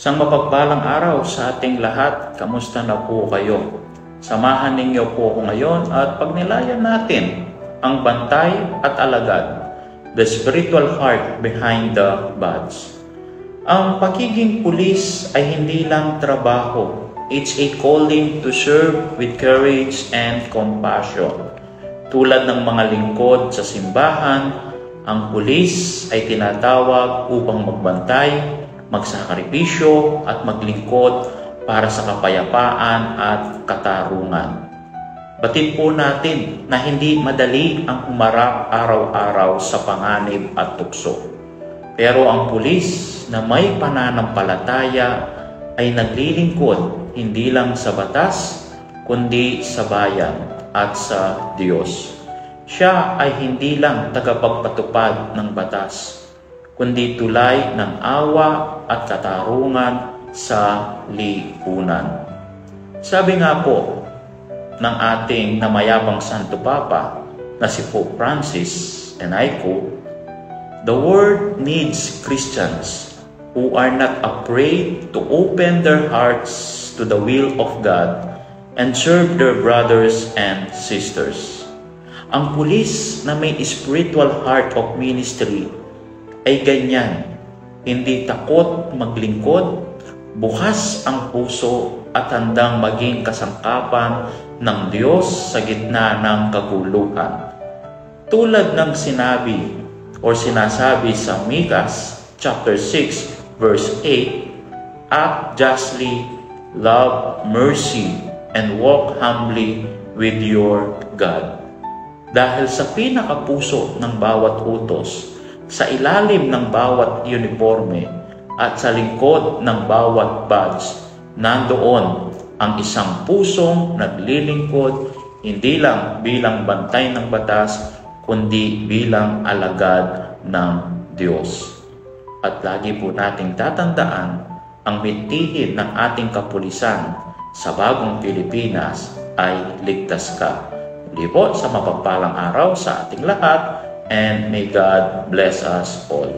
Isang mapagpalang araw sa ating lahat. Kamusta na po kayo? Samahan ninyo po ako ngayon at pagnilayan natin ang bantay at alagad, the spiritual heart behind the badge. Ang pagiging pulis ay hindi lang trabaho. It's a calling to serve with courage and compassion. Tulad ng mga lingkod sa simbahan, ang pulis ay tinatawag upang magbantay, magsakripisyo at maglingkod para sa kapayapaan at katarungan. Batid po natin na hindi madali ang humarap araw-araw sa panganib at tukso. Pero ang pulis na may pananampalataya ay naglilingkod hindi lang sa batas, kundi sa bayan at sa Diyos. Siya ay hindi lang tagapagpatupad ng batas, kundi tulay ng awa at katarungan sa lipunan. Sabi nga po ng ating namayabang Santo Papa na si Pope Francis, and I quote, "The world needs Christians who are not afraid to open their hearts to the will of God and serve their brothers and sisters." Ang pulis na may spiritual heart of ministry ay ganyan, hindi takot maglingkod, bukas ang puso at handang maging kasangkapan ng Diyos sa gitna ng kaguluhan. Tulad ng sinasabi sa Mikas chapter 6 verse 8, "Act justly, love mercy, and walk humbly with your God." Dahil sa pinakapuso ng bawat utos, sa ilalim ng bawat uniforme at sa lingkod ng bawat badge, nandoon ang isang pusong naglilingkod hindi lang bilang bantay ng batas, kundi bilang alagad ng Diyos. At lagi po nating tatandaan ang mithiin ng ating kapulisan sa bagong Pilipinas ay ligtas ka. Muli po sa mapagpalang araw sa ating lahat, and may God bless us all.